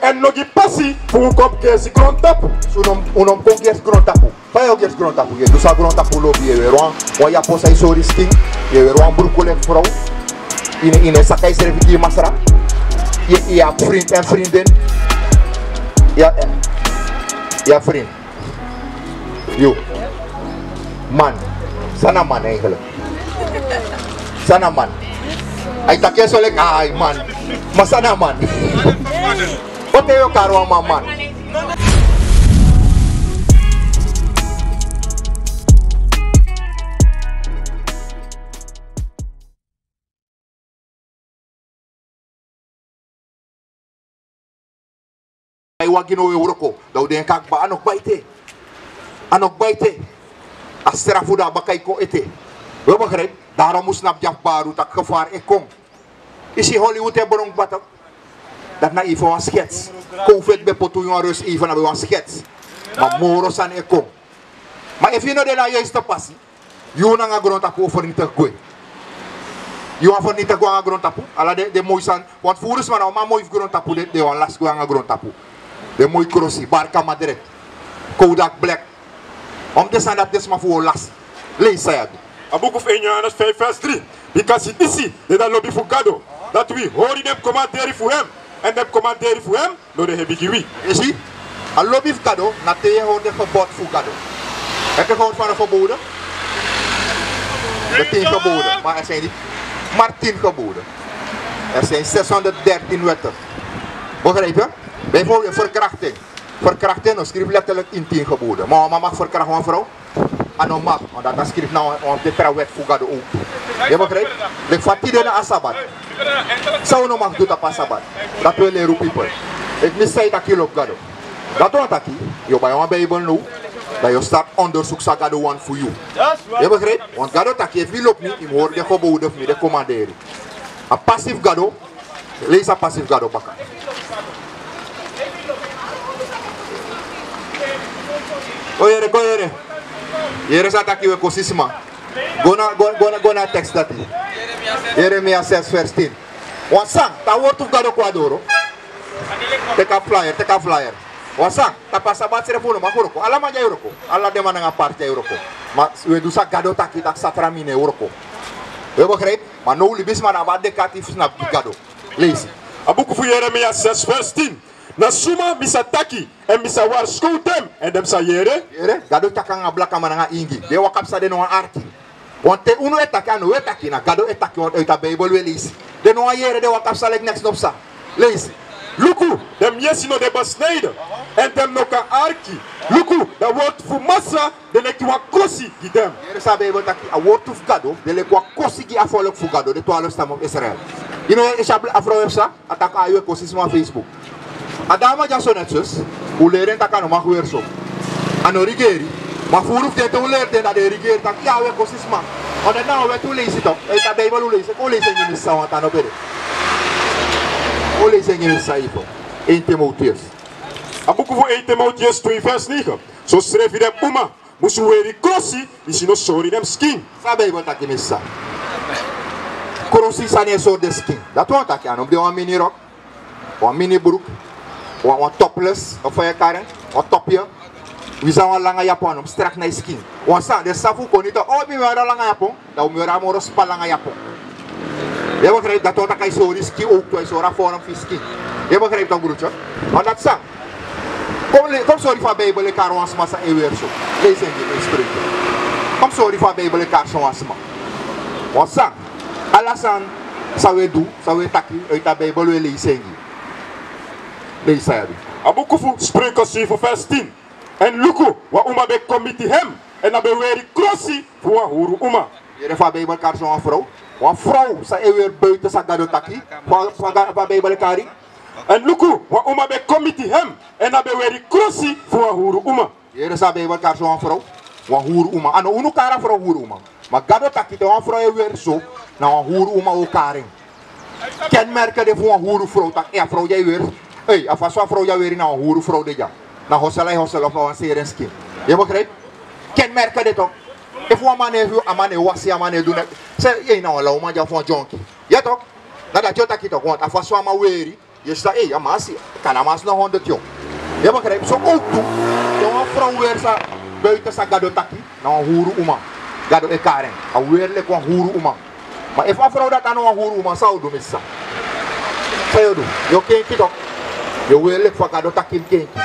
En nog die passie voor een kop kerst grondtapu. Unom kon kerst grondtapu. Fa yo kerst grondtapu. Je doet sa grondtapu lobby. Je weer wan ja posa is zo risking. Je weer wan broekolek vrouw. In een sakai serviki masra. Je vriend en vriendin. Ja vriend. Yo. Man. Sana man eigenlijk. Sana man. Hij tak je zo lekker. Ai man. Maar sana man. Wat heb je elkaar man? Ay wagino euroko. Daw den kak ba anok baite. Anok baite. Astra fuda bakay ko ete. We begrijp, daarom moest snap Jaf Baru dat gevaar ik kom. Is die Hollywood hebben nog wat? Dat na even een schets. Covid bij potu jongen rust even naar een schets. Maar moros aan ik kom. Maar if you know de la juiste passie, you na grond tapu voor niet te gooi. You voor niet te gooi aan grond tapu. Alla de mooi san, want voerus man nou maar mooi grond tapu de wan last gooi aan grond tapu. De mooi crossie, Barca Madrid, Kodak Black. Om te zijn dat is maar voor last. Lees zij A boek of 1 jaar 5 vers 3. Because it is de dat lobby voor Gado. Dat we horen hem commenteren voor hem. En hem commenteren voor hem, door de hebben we. Je ziet, een lobby voor Gado, na tegenwoordig gebod voor Gado. Heb je gehoord van een verboden? De 10 geboden, maar er zijn niet maar 10 geboden. Er zijn 613 wetten. Begrijp je? Bijvoorbeeld verkrachting. Verkrachting, dan schrijf letterlijk in 10 geboden. Maar mama mag verkrachten een vrouw? En dan mag, want dat schrijft nou de trouwwet voor Gado ook. Je begrijpt? Ik vat iedereen aan Sabbat. Zou nog mag doen dat pas Sabbat. Dat wil leren people. Ik mis zei dat je op Gado. Dat doet dat je bij een Bijbel nu. Dat je start onderzoek naar Gado one voor jou. Je begrijpt? Want Gado tak je veel op niet, je hoort de geboden of de commanderen. Een passief Gado, lees een passief Gado bakken. Go here. Hier is attack je ecosystem. Go na tekst dat. Jeremia 6 vers 10. Want sang, ta woord of Gado kwadoro. Take a flyer. Want sang, ta pasabat telefono ma horoko. Ala ma euroko. Ala de man nga parte euroko. Maar we doen sa Gado taki tak satramine euroko. We begrijp? Maar nou libis man abad dekatief snap Gado. Lees. A boek voor Jeremia 6 vers 10. Na suma bisa taki en bisa war them en dem sa yere Gado taka nga blaka mananga ingi de wakap sa de no arki want te uno etaki anu etaki na Gado etaki want uit de Bijbel wel lees de no yere de wakap sa lek next op sa lees luku dem yesi no de besneden en dem no ka arki luku da wordt voor massa de lek wa kosi gi dem yere sa Bijbel taki a word of Gado de lek wa kosi gi afolok fu Gado de 12 stam of Israël you know eshabel afroefsa ataka ayo ecosystem Facebook Adama Jason netjes, hoe leren dat kan nog weer zo. Ano rigeri, maar voor hoeft het te leren dat de rigeri dat ja we ecosystem. Want dat nou we toe lezen toch? Ik heb Bijbel lezen, ik lees in je missa wat aan op het. Ik lees in je missa hier. 1 Timotheus. A boek voor 1 Timotheus 2 vers 9. Zo schreef je de Puma, moest je weer crossi, is je nog sorry dem skin. Sa Bijbel dat je missa. Crossi zijn een soort de skin. Dat want dat kan op de een mini rok, een mini broek. Een topless, of je karen, een topje. We zijn een lange japon, om strak naar skin. Want de safu kon niet, oh, we hebben een lange japon, dan we hebben een spa lange japon. Je begrijpt dat dat kan je zo risky ook, je zo vorm van skin. Je begrijpt dat broertje? Want dat zang. Kom sorry van Bijbel, ik kan ons massa en weer zo. Lees in je spreken. Kom sorry van Bijbel, ik kan zo'n asma. Want zang. Alasan, zou je doen, zou je takkie, uit de Bijbel wil lezen in je. Lees hij. Abukufu spreken 7 vers 10. En luku, wa uma be committee hem. En dan be weer crossi voor een huru uma. Hier van Bijbel kan zo'n vrouw. Een vrouw, zij weer buiten sa Gado taki. Van Bijbel kari. En luku, wa uma be committee hem. En dan be weer crossi voor een huru uma. Hier van Bijbel kan zo'n vrouw. Een huru uma. Ano unu kara voor een huru uma. Maar Gado taki, de een vrouw weer zo. Nou een huru uma ook karing. Kenmerken de voor een huru vrouw. Ja, vrouw jij weer. Hey, als een vrouw jou weer naar een hoere vrouw de ja. Na hossel of een serien skin. Je begrijpt? Kenmerken dit toch? If een man heeft een man was een man doen het. Zeg je nou een lauw man voor een jonkie. Ja toch? Dat je dat toch want als een man weer Je staat, hé, amasi, kan amas nog 100 jong. Je begrijpt, zo ook toe. Een vrouw weer sa buiten sa gado taki, nou een huru uma. Gado e karen, a weer lek een huru uma. Maar if een vrouw dat aan een huru uma zou doen met sa. Zou doen, je kenki toch? Je weer lek van gado taki kenki.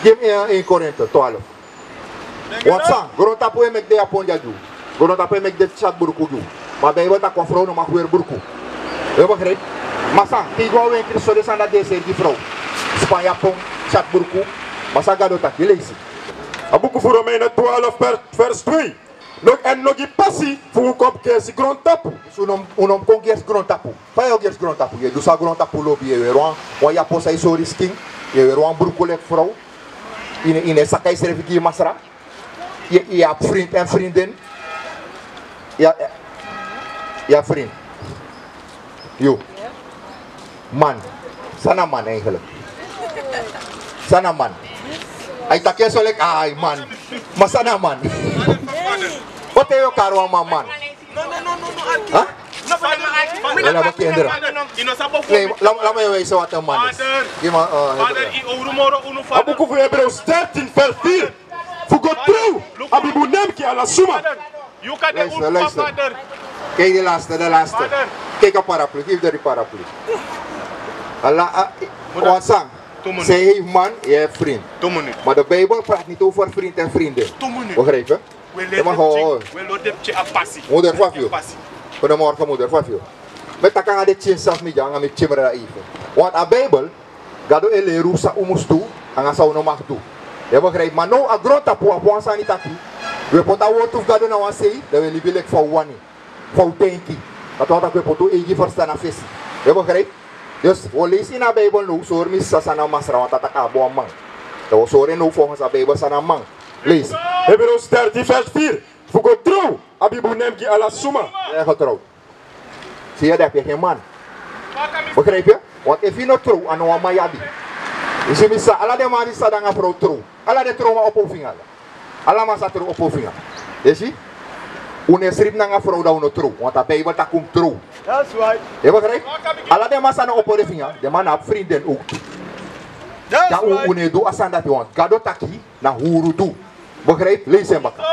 Geef me 1 Korinthe 12. Want sang, grond tapu e mek de Japon jaju. Grond tapu e mek de chat burku ju. Maar bij wat dat een vrouw nog mag weer burku. Je begrijpt? Maar sang, die gewoon een keer zo de sanda deze die vrouw. Spanje Japon, chat burku. Maar sa gado taki, lees het. Abuku voor Romeinen 12 vers 2. Nog en nog die passie voor een kop kersi grond tapu. Unom kon gers grond tapu. Pa yo gers grond tapu. Je doet sa grond tapu lobby. Je weer wan Japon sa iso risking. Je weer wan burku lek vrouw. In een sakai serviki masra. Je hebt vriend en vriendin. Ja vriend. Jo. Man. Sana man eigenlijk. Sana man. Ay takya so like ay man. Masana man. Wat is je karo man man? No. Wala ba kinderen? Nee, laat me je wijzen wat een man is. Abuku voor Hebreeën 13 vers 4. Fugo trouw. Abibu nemki ala suma. Luister. Kijk de laatste. Kijk een paraplu, geef de paraplu. Allah, wat sang? Zij heeft man, je hebt vriend. Maar de Bijbel praat niet over vriend en vrienden. Begrijp je? Moeder, wat je? Goedemorgen moeder, wat je? Met dat kan je de zelf niet gaan, met chimera even. Want de Bijbel, gaat je leren sa umus toe, en sa uno mag toe. Je begrijpt? Maar nou, a groot tapu, a buwan sa niet taki. We poten woord of gaat nou say, dat we liever like voor wani, voor tenki. Dat wat we poten egi verstaan af is. Je begrijpt? Dus we lezen in de Bijbel nu, zo mis sa na masra, want dat is een man. Dat we zo nu volgens de Bijbel sa na man. Lees. Hebreeën 13 vers 4. Fugo trouw. Abibu nemki ala suma. Je getrouwd. Zie je dat je geen man. Begrijp je? Want als je niet trouw, dan is het mayabi. Dus je misa, alle de man die staan aan vrouw trouw. Alle de trouw maar op oefeningen. Alle man staat trouw op oefeningen. Je ziet? Une schrijft naar een vrouw dat je trouw. Want de Bijbel dat komt trouw. That's right. Je begrijpt? Alle de man staan op oefeningen. De man heeft vrienden ook. Dat une doet als dat je want. Gado taki na huru doe. Begrijp? Lees hem bakken.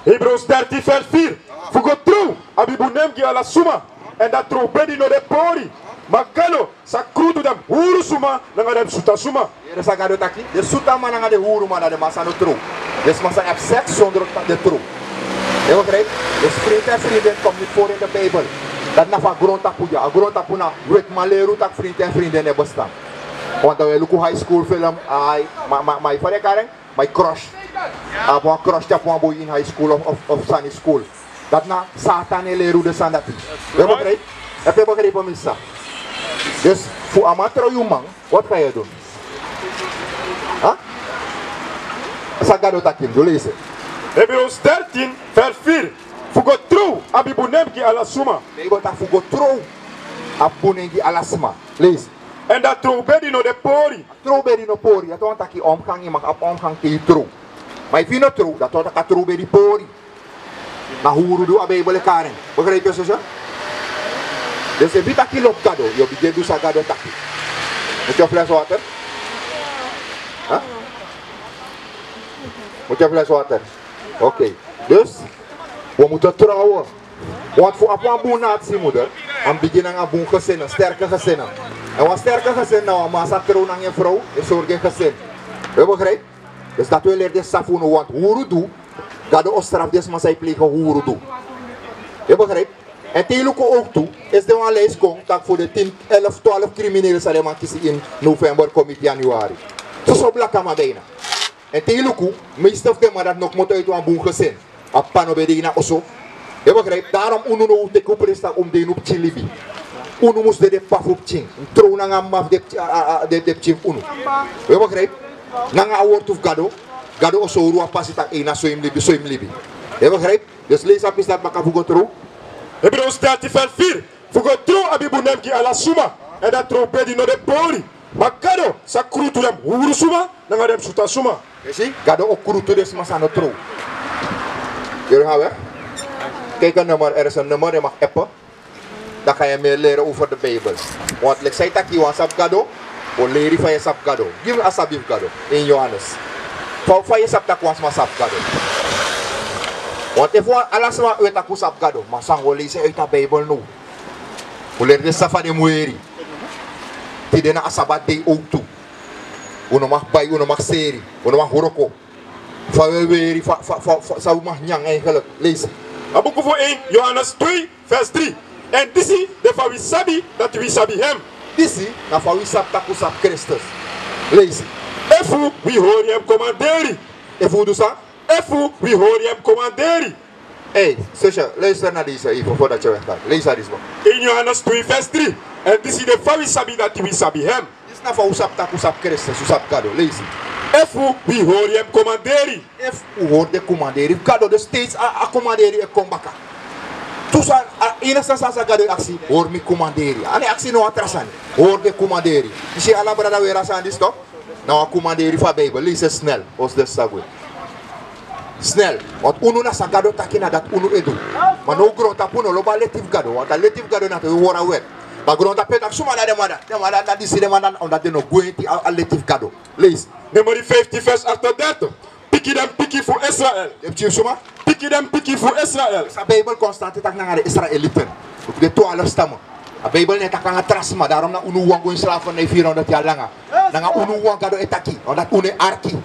Hebreeën 13 vers 4. Fugo trouw. Abibu nemki ala suma. En dat trouw bedi no de pori. Magalo sa krutu dem huru suma. Nanga dem suta suma. Hier is gado taki. De suta man nanga de huru man de massa no trouw. Dus massa heeft seks zonder de trouw. Je begrijpt? Dus vriend en vriendin komt niet voor in de Bijbel. Dat na van grond tapu ja. Grond tapu na weet maleru tak vriend en vriendin hebben staan. Want we look high school film. My father Karen, my crush. Een crush dat een boy in high school of Sunny school. Dat na Satan en leru de sandati. Je begrijpt? Heb je begrepen missa? Dus voor amateur man, wat ga je doen? Huh? Sagado takim, doe lezen. Hebreeën 13 vers 4. Fugo trouw. Abibu nemki ala suma. Nee, wat dat fugo trouw. Abunengi alasma. Lees. En dat trouw bedi no de pori. Trouw bedi no pori. Dat want dat je omgang, je mag op omgang tegen trouw. Maar if je niet trouw, dat want dat trouw bedi pori. Na huru do Bijbel karen. Begrijp je zo? Dus je bent een loopt gado. Je begint dus gado taki. Moet je een fles water? Huh? Moet je een fles water? Oké. Dus we moeten trouwen. Want voor een boenatie moeder, dan beginnen een boen gezinnen, sterke gezinnen. En wat sterke gezin nou, maar als trouw naar je vrouw, is zorg gezin. Je begrijpt? Dus dat we leren de safoen, want huru doe, dat de ostraf des maar zij plegen huru doe. Je begrijpt? En tegenwoordig ook toe, is er een lijst komt dat voor de 10, 11, 12 criminelen zal je kiezen in november, komt in januari. Zo zo blakken maar bijna. En tegenwoordig, meestal van maar dat nog moet uit een boen gezin. Op pano bij de osso. Je begrijpt? Daarom unu no te kopen is om de op chilibi. Unu moest de paf op ching. Trouw na een maf de ching unu. Je begrijpt? Nanga woord of gado. Gado osso ruwa pasi tak ina so im libi. Je begrijpt? Dus lees op is dat baka fugo trouw. Hebreeën 13 vers 4. Fugo trouw abibu nemki ala suma. En dat trouw bedi no de pori. Magado sa krutu dem huru suma. Nanga dem suta suma. Je ziet? Gado ook krutu des masano trouw. Jullie gaan weg? Kijk een nummer, er is een nummer, je mag appen. Dan ga je meer leren over de Bijbel. Want ik zei dat je was op gado, O leri fa sap gado. Give me asabif gado in Johannes. Fa sap ta kwas ma sap gado. Want if one alas ma ueta ku sap gado, masang o leise uita Bible no. O leri de safa de mueri. Ti de na asabat de outu. Uno mag bay, uno mag seri, uno mag horoko. Fa weri fa sa mag nyang eigenlijk. Lees. Abuku voor 1 Johannes 2 vers 3. And this is the we sabi that we sabi him. Disi na fa we sap taku sap Christus. Lees. Efu we hoor hem commanderen. Efu do sa? Efu we hoor hem commanderen. Hey, Sesha, luister naar deze even voordat je weggaat. Lees naar deze man. In Johannes 2 vers 3. And this is the we sabi that we sabi him. Dis na fa we sap taku sap Christus, we sap gado. Lees. Efu we hoor hem commanderen. If u hoort de commanderen, gado de steeds a commanderen e kom baka. Tusa ina sa gado aksi, hoor mi commanderen. Ane aksi no atrasan, hoor de commanderen. Isi ala brada we rasan dis toch? Nou a commanderen van Bijbel, lees snel, os de sagwe. Snel, want unu na sa gado takina dat unu edu. Maar no grond tapuno loba letif gado, want a letif gado na te wora wet. Maar grond tapetak suma na demanda na disi demanda omdat de no goenti a letif gado. Lees. Nummer 15 vers 38. Piki dem piki voor Israël. Heb je suma? Piki dem piki voor Israël. Sa Bijbel constant tak na de Israëlieten. De 12 stammen. A Bijbel net tak nga trasma, daarom na unu wango in slaven na 400 jaar langa. Na unu wang gado etaki, omdat unu arki.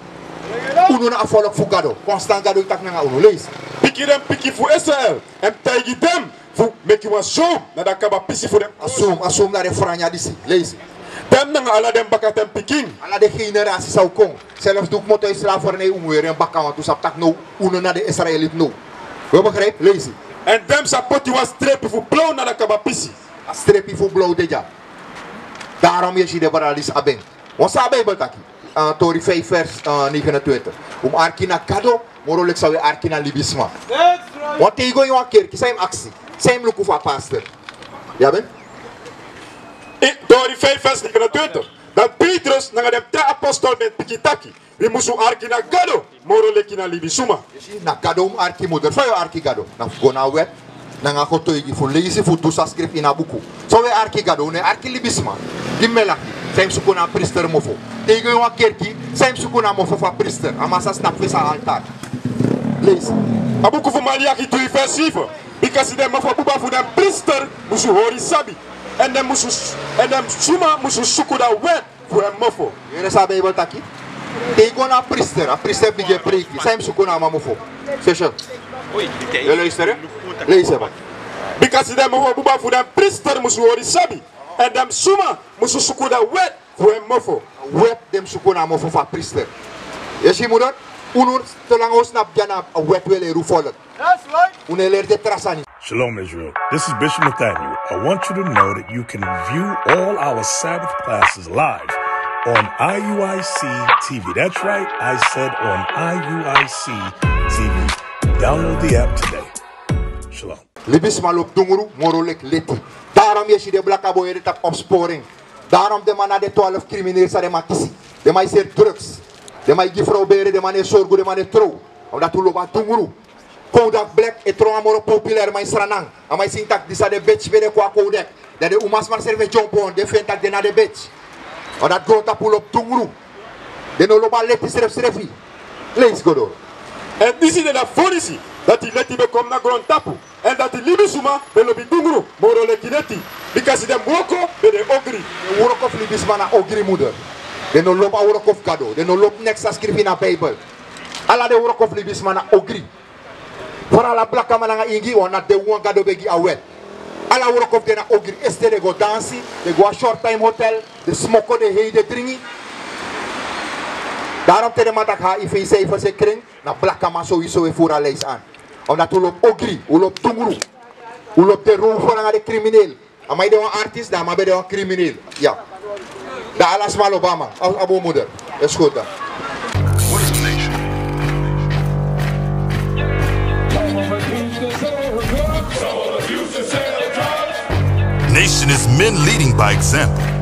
Unu na volk fu gado, constant gado tak na unu. Lees. Piki dem piki voor Israël. En taigi dem voor make you show na da kaba pisi voor dem. Assume na de franja disi. Lees. Dem na ala dem bakatem piking. Ala de generatie zou kom. Zelfs doe ik moto slavernij umweer en bakka, want toen sap tak no unu na de Israëliet no. We begrijpen? Lees. En dem sa poti was strepen voor blauw na da kaba pisi. A strepi voor blauw deja. Daarom is je de baralis abeng. Want sa Bijbel taki. Tori 5 vers 29. Arki na kado, morolek sa we arki na libisma. Want tegen je een keer, zijn actie. Zijn luku voor pastor. Ja ben? Tori 5 vers 29. Dat Petrus na dem te apostol met pikitaki. We moesten arki na gado, morolek na libisuma. Na gado arki moeder. Van je arki gado. Na gona wet. Nanga koto igi fu leisi fu tusa script ina buku. So we arki gado ne arki libisma. Gimelaki. Zijn suku na priester mofo. Tegen je kerki. Zijn suku na mofo fa priester. Amasa snap we sa altaar. Lees. Abuku fu Malachi 2 vers 7. Because dem mofo buba fu dem priester musu hori sabi. En dem suma musu suku da wet fu hem mofo. Yere sa Bijbel taki. Tegen na priester. A priester bige preeki. Zijn suku na mofo. Session. Je luisteren? Lees hem. Because dem mofo buba fu dem priester musu hori sabi. En dem suma musu suku da wet fu hem mofo. Wet dem suku na mofo fa priester. Je ziet moeder? Unur te lang snap jana a wet wele ru volk. That's right. Uneler de trasani. Shalom, Israel. This is Bishop Nathaniel. I want you to know that you can view all our Sabbath classes live on IUIC TV. That's right, I said on IUIC TV. Download the app today. Shalom. Libis malop dunguru, morolek leti. Daarom je de blakka boy op opsporing. Daarom de man na de 12 criminelen sa de matisi. De man is drugs. De man die vrouw beren, de man is zorgo, de man is trouw. Omdat u loba dunguru. Kodak Black e trouw amoro populair maar sranang. Amai sintak disa de bitch bere kwa Kodak. Dat de umas man serve jompon, de fentak de na de bitch. Omdat grota pull op dunguru. De no loba leti strefi. Lees godo. En dit is de forisi dat hij leti bekom na grond tapu. En dat hij libisuma belobi dunguru moro lekineti. Because de mwoko be de ogri. De work of libisma na ogri moeder. De no loba work of gado. De no lop next a skrivi na Bible. Ala de work of libisma na ogri. Para la blaka mananga ingi ona de one gado begi awet. Ala work of de na ogri. Este de go dansi. De go a short time hotel. De smoko de hei de dringi. Daarom te de matak ha ife cijfer se kring. Na blaka man sowieso e voera lees aan. Omdat u loopt ogri. U loopt tunguru. U loopt de roof voor de crimineel. Amai de een artiest, dan maar bij de een crimineel. Ja. Da alas mal Obama. Als abo moeder. Is goed dan. What is a nation? Nation is men leading by example.